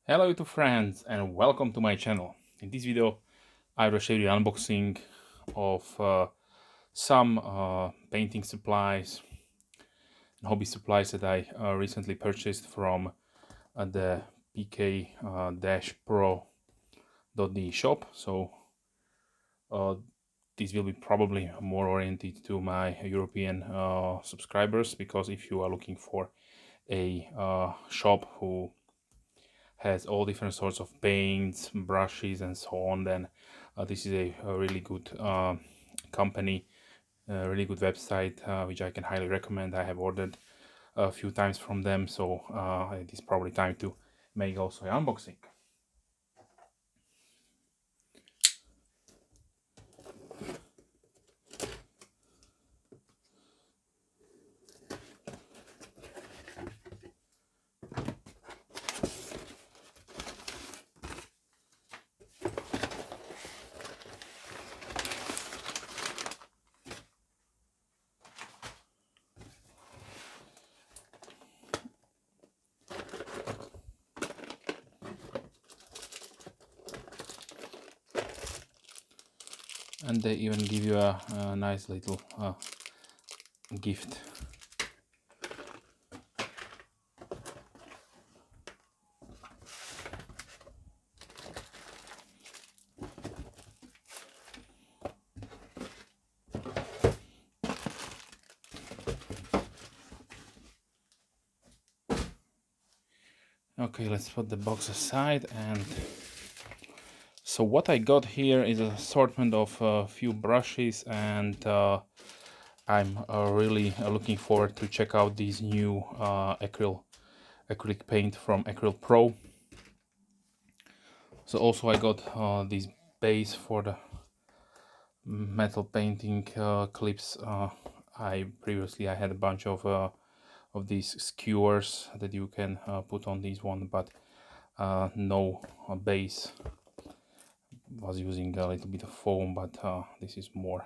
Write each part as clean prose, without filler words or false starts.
Hello YouTube friends and welcome to my channel. In this video I will show you the unboxing of some painting supplies and hobby supplies that I recently purchased from the pk-pro.de shop. So this will be probably more oriented to my European subscribers, because if you are looking for a shop who has all different sorts of paints, brushes, and so on, then this is a really good company, a really good website, which I can highly recommend. I have ordered a few times from them, so it is probably time to make also an unboxing. And they even give you a nice little gift. Okay, let's put the box aside. And so what I got here is an assortment of a few brushes, and I'm really looking forward to check out these new acrylic paint from Acryl Pro. So also I got this base for the metal painting clips. I had a bunch of these skewers that you can put on this one, but no base. Was using a little bit of foam, but this is more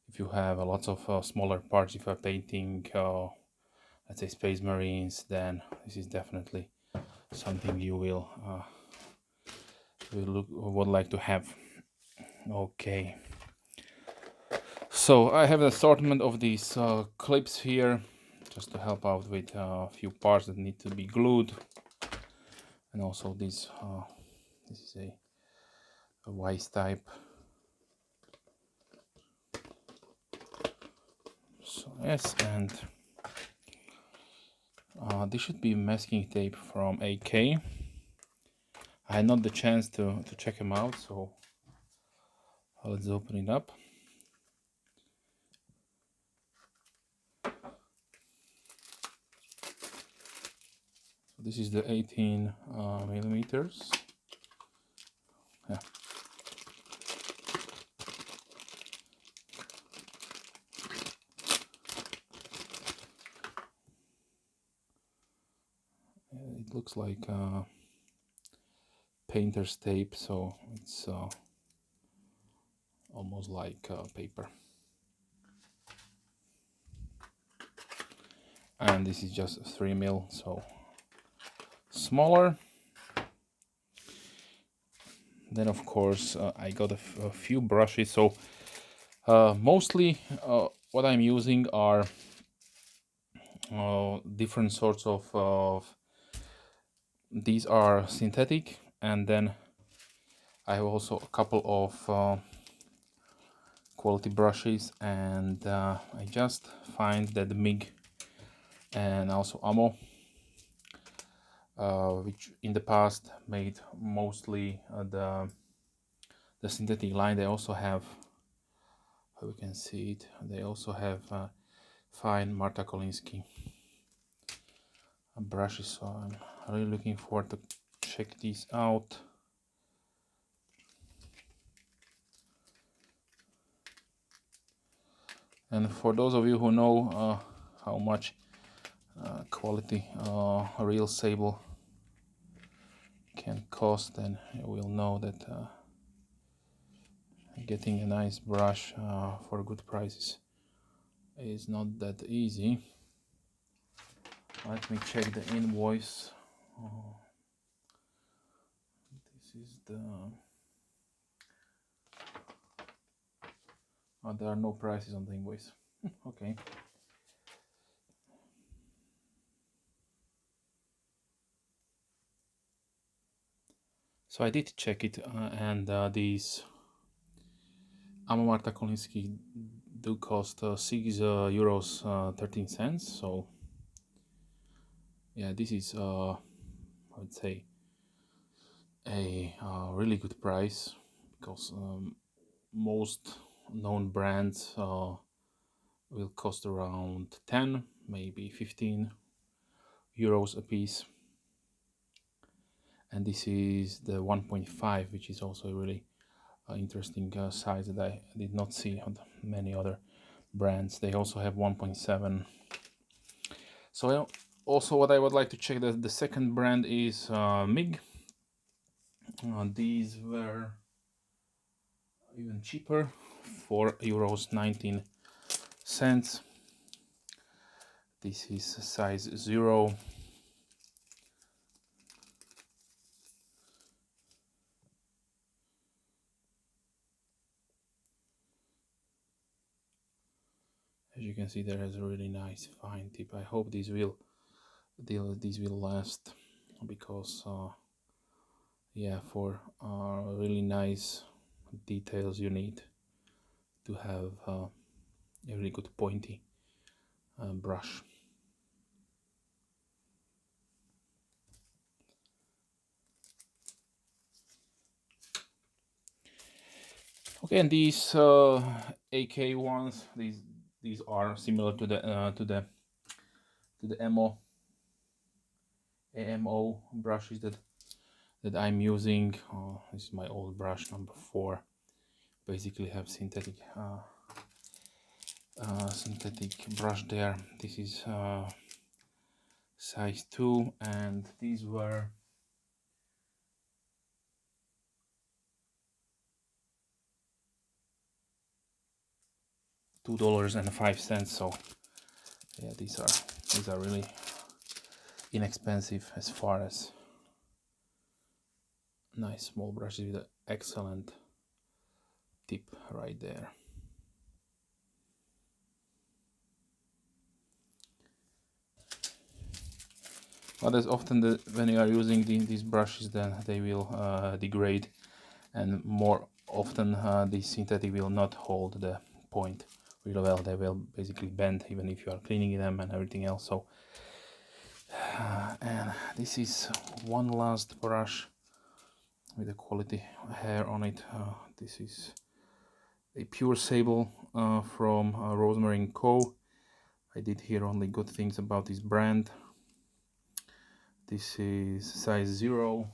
if you have lots of smaller parts. If you're painting let's say Space Marines, then this is definitely something you would like to have. Okay, so I have an assortment of these clips here, just to help out with a few parts that need to be glued, and also this is a Wise type. So yes, and this should be masking tape from AK. I had not the chance to check them out, so let's open it up. So this is the 18 millimeters. Yeah. It looks like painter's tape, so it's almost like paper. And this is just 3 mil, so smaller. Then of course I got a few brushes. So mostly what I'm using are different sorts of these are synthetic, and then I have also a couple of quality brushes, and I just find that the MIG and also Ammo, which in the past made mostly the synthetic line, they also have, how we can see it, they also have fine Marta Kolinsky brushes, so I'm really looking forward to check these out. And for those of you who know how much quality real sable can cost, then you will know that getting a nice brush for good prices is not that easy. Let me check the invoice. is the there are no prices on the invoice. Okay. So I did check it, and these Amo Marta Kolinsky do cost €6 13 cents. So yeah, this is I would say a really good price, because most known brands will cost around 10, maybe 15 euros a piece, and this is the 1.5, which is also a really interesting size that I did not see on many other brands. They also have 1.7. So also what I would like to check, that the second brand is MIG. These were even cheaper, €4 19 cents. This is size 0. As you can see, there has a really nice fine tip. I hope these will last, because yeah, for really nice details you need to have a really good pointy brush. Okay, and these AK ones, these are similar to the AMO brushes that I'm using. This is my old brush number 4. Basically have synthetic brush there. This is size 2, and these were $2.05. So yeah, these are really inexpensive, as far as nice small brushes with an excellent tip right there. But as often when you are using these brushes, then they will degrade, and more often the synthetic will not hold the point really well. They will basically bend even if you are cleaning them and everything else. So and this is one last brush with a quality hair on it. This is a pure sable from Rosemary & Co. I did hear only good things about this brand. This is size 0.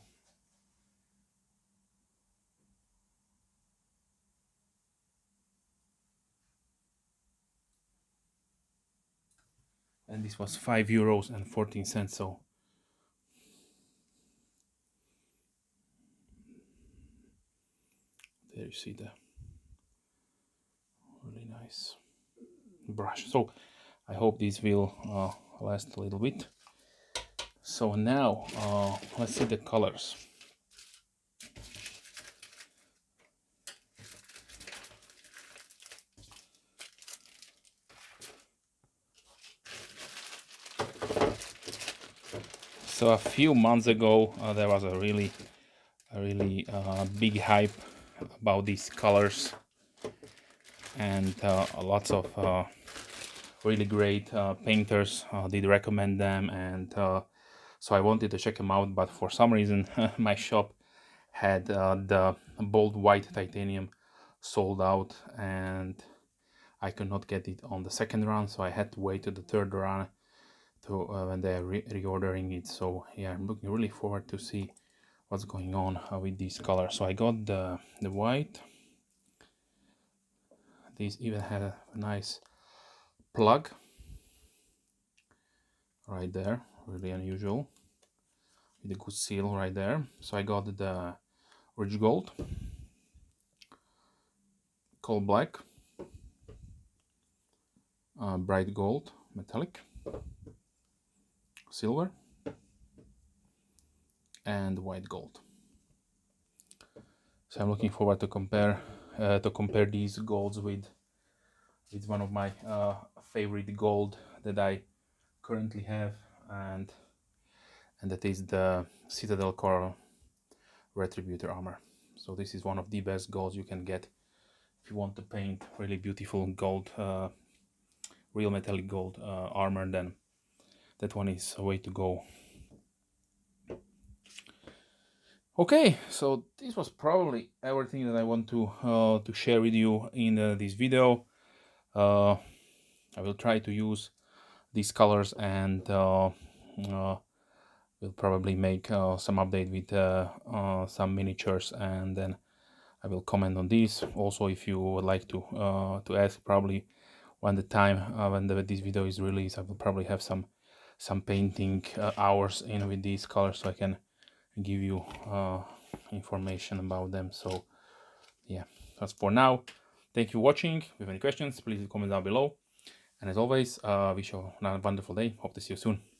And this was €5 14. So there you see the really nice brush. So I hope this will last a little bit. So now let's see the colors. So a few months ago there was a really big hype about these colors, and lots of really great painters did recommend them, and so I wanted to check them out, but for some reason my shop had the bold white titanium sold out, and I could not get it on the second run, so I had to wait to the third run to when they're reordering it. So yeah, I'm looking really forward to see what's going on with these colors. So I got the white. These even had a nice plug right there, really unusual, with a good seal right there. So I got the rich gold, coal black, bright gold, metallic, silver, and white gold. So I'm looking forward to compare these golds with one of my favorite gold that I currently have, and that is the Citadel Coral Retributor armor. So this is one of the best golds you can get if you want to paint really beautiful gold, real metallic gold armor. Then that one is a way to go. Okay, so this was probably everything that I want to share with you in this video. I will try to use these colors, and we'll probably make some update with some miniatures, and then I will comment on these. Also, if you would like to ask, probably when the time when this video is released, I will probably have some painting hours in with these colors, so I can give you information about them. So yeah, that's for now. Thank you for watching. If you have any questions, please comment down below. And as always, wish you a wonderful day. Hope to see you soon.